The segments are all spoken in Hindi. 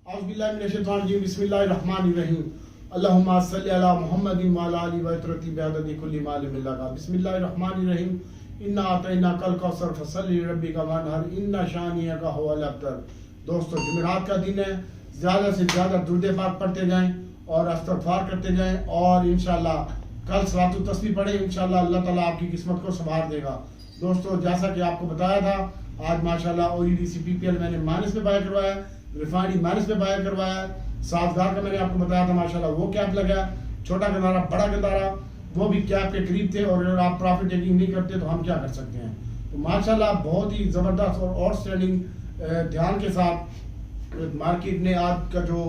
औज़ुबिल्लाहि बिस्मिल्लाहिर्रहमानिर्रहीम अल्लाहुम्मा सल्लि अला मुहम्मदिन व अला आलिहि व इत्रती बिअददि कुल्ली मालिम लगा बिस्मिल्लाहिर्रहमानिर्रहीम इन्ना अतैनाकल कौसर फसल्लि लिरब्बिका वनहर इन्ना शानिअका हुवल अब्तर। दोस्तों, जुमेरात का दिन है, ज़्यादा से ज़्यादा दुरूद पाक पढ़ते जाएं और इस्तिग़फ़ार करते जाएं और इंशाअल्लाह कल सलातुल तस्बीह पढ़ें। इंशाअल्लाह अल्लाह ताला आपकी किस्मत को संवार देगा। दोस्तों, जैसा कि आपको बताया था, आज माशाअल्लाह OGDC PPL मैंने माइनस में बाय करवाया, रिफाइनरी माइनस में बाय करवाया। सातगार का मैंने आपको बताया था माशाअल्लाह वो कैप लगा, छोटा गंदारा बड़ा गंदारा वो भी कैप के करीब थे। और अगर आप प्रॉफिट टेकिंग नहीं करते तो हम क्या कर सकते हैं। तो माशाअल्लाह बहुत ही ज़बरदस्त और आउटस्टैंडिंग ध्यान के साथ मार्केट ने आज का जो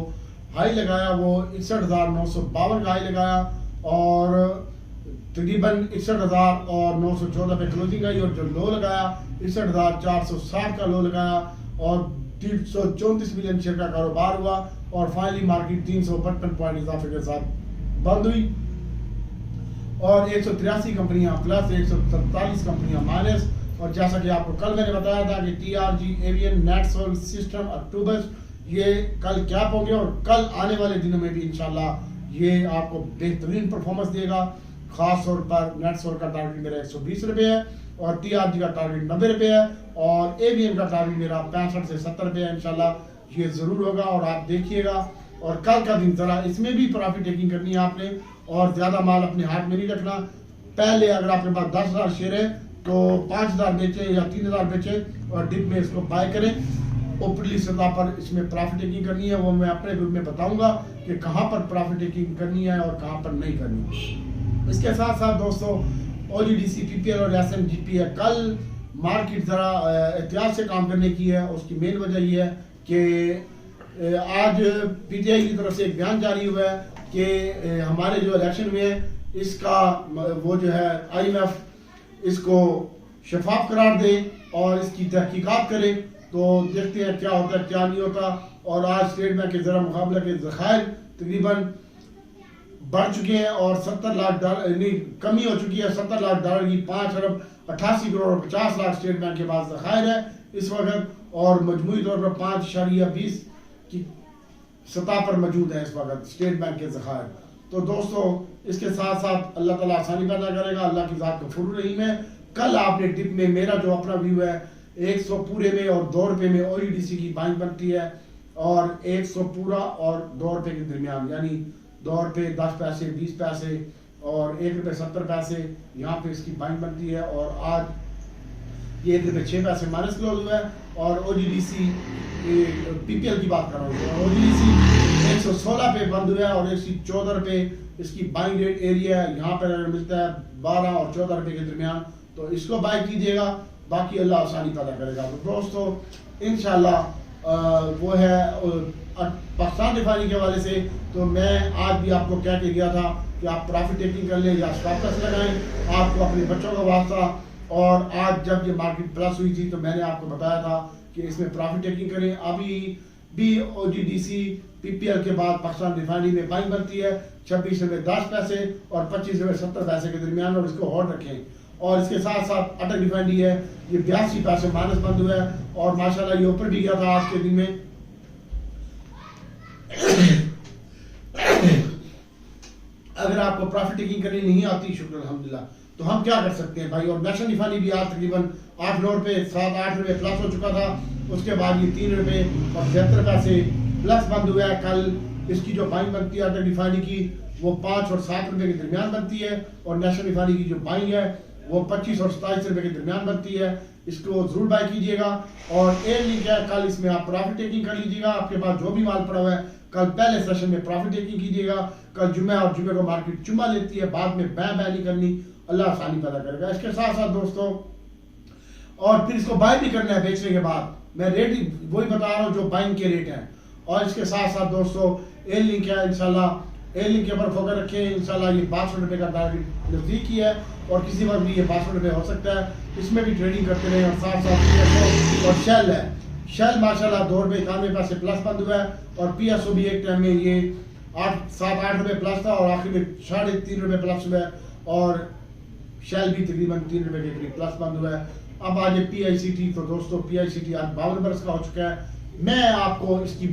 हाई लगाया वो 61,952 का हाई लगाया और तकरीबन 61,914 पे क्लोजिंग आई। और जो लो लगाया 61,460 का लो लगाया और 334 मिलियन शेयर का कारोबार हुआ और फाइनली मार्केट 355 पॉइंट इजाफे के साथ बंद हुई और 183 कंपनियां प्लस 147 कंपनियां माइनस। और जैसा कि आपको कल मैंने बताया था कि TRG एवियन नेटसोल सिस्टम अक्टूबर ये कल कैप होंगे और कल आने वाले दिनों में भी इंशाल्लाह ये आपको बेहतरीन परफॉर्मेंस देगा। खास तौर पर नेटसोल का टारगेट मेरा 120 रुपये है और TRG का टारगेट 90 रुपये है और एवियन का टारगेट मेरा 65 से 70 रुपये है। इंशाल्लाह ये जरूर होगा और आप देखिएगा। और कल का दिन जरा इसमें भी प्रॉफिट टेकिंग करनी है आपने और ज्यादा माल अपने हाथ में नहीं रखना। पहले अगर आपके पास 10,000 शेयर है तो 5,000 बेचे या 3,000 बेचे और डिप में इसको बाय करें। ऊपरली सतह पर इसमें प्रॉफिट टेकिंग करनी है, वो मैं अपने ग्रुप में बताऊंगा कि कहाँ पर प्रॉफिट टेकिंग करनी है और कहाँ पर नहीं करनी। इसके साथ साथ दोस्तों OGDC PPL और SMGP है। कल मार्केट जरा एहतियात से काम करने की है। उसकी मेन वजह यह है कि आज PTI की तरफ से एक बयान जारी हुआ है कि हमारे जो इलेक्शन में है इसका वो जो है IMF इसको शफाफ करार दे और इसकी तहकीकात करे। तो देखते हैं क्या होता है क्या नहीं होता। और आज स्टेट बैंक के ज़रा मुकाबला के ज़खायर तकरीबन बढ़ चुके हैं और 70 लाख डॉलर नहीं कमी हो चुकी है। 70 लाख डॉलर की 5 अरब 88 करोड़ और 50 लाख स्टेट बैंक के पास ज़खायर है इस वक्त और मजमूई तौर पर 5.20 की सतह पर मौजूद है इस वक्त स्टेट बैंक के ज़खायर। तो दोस्तों, इसके साथ साथ अल्लाह ताला आसानी पैदा करेगा। अल्लाह की ज़ात गफूर रहीम है। कल आपने डिप में मेरा जो अपना व्यू है 100 पूरे में और 2 रुपये में OGDC की बाइंग बनती है और 100 पूरा और 2 रुपये के दरमियान यानी 2 रुपये 10 पैसे 20 पैसे और 1 रुपये 70 पैसे यहाँ पे इसकी बाइंग बनती है। और आज ये 1 रुपये 6 पैसे माइनस क्लोज हुआ है। और OGDC PPL की बात कर रहा हूँ, OGDC 116 पे बंद हुआ है और 114 रुपये इसकी बाइंग रेट एरिया है। यहाँ पर मिलता है 12 और 14 रुपये के दरमियान, तो इसको बाय कीजिएगा। बाकी अल्लाह आसानी पैदा करेगा। तो दोस्तों इंशाल्लाह वो है पाकिस्तान रिफाइनरी के हवाले से तो मैं आज भी आपको कह के गया था कि आप प्रॉफिट टेकिंग कर लें या स्टॉप लॉस लगाएं आपको अपने बच्चों का वास्ता। और आज जब ये मार्केट प्लस हुई थी तो मैंने आपको बताया था कि इसमें प्रॉफिट टेकिंग करें। अभी भी OGDC PPL के बाद पाकिस्तान रिफाइनरी में बाइंग बनती है 26 रुपये 10 पैसे और 25 रुपये 70 पैसे के दरमियान और इसको होल्ड रखें। और इसके साथ साथ अटक रिफाइनरी है ये 82 पैसे माइनस बंद हुआ है और माशाल्लाह ये ऊपर भी गया था आज के दिन में। अगर आपको प्रॉफिट टेकिंग करनी नहीं आती शुक्र अल्हम्दुलिल्लाह तो हम क्या कर सकते हैं भाई। और नेशनल रिफाइनरी भी आज तकरीबन 8-9 रुपये 7-8 रुपये प्लस हो चुका था। उसके बाद ये 3 रुपये और 73 पैसे प्लस बंद हुआ है। कल इसकी जो बाइंग बनती है रिफाइनरी की वो 5 और 7 रुपये के दरमियान बनती है और नेशनल रिफाइनरी की जो बाइंग है वो 25 और 27 रुपये के दरमियान बनती है। इसको जरूर बाय कीजिएगा। और एयर लिंक है कल इसमें आप प्रॉफिट टेकिंग कर लीजिएगा। आपके पास जो भी माल पड़ा हुआ है कल पहले सेशन में प्रॉफिट टेकिंग कीजिएगा। कल जुम्मे और जुम्मे को मार्केट चुम्मा लेती है, बाद में बै नहीं करनी। अल्लाह आसानी पैदा करेगा। इसके साथ साथ दोस्तों और फिर इसको बाय भी करना है बेचने के बाद। मैं रेट वही बता रहा हूँ जो बाइंग के रेट हैं। और इसके साथ साथ दोस्तों एयर लिंक है इंशाल्लाह एयर लिंक के ऊपर फोकस रखें। इंशाल्लाह ये 62 रुपये का टारगेट नजदीक ही है और किसी वक्त भी ये 62 रुपये हो सकता है। इसमें भी ट्रेडिंग करते रहे। और साथ साथ और शेल है, शेल माशाल्लाह 2 रुपये 91 पैसे प्लस बंद हुआ है और PSO भी एक टाइम में ये 7-8 रुपये प्लस था और आखिर में 3.5 रुपये प्लस हुआ है और शेल भी तकरीबन 3 रुपये के करीब प्लस बंद हुआ है। अब आज PICT तो दोस्तों PICT आज 52 बरस का हो चुका है। मैं आपको इसकी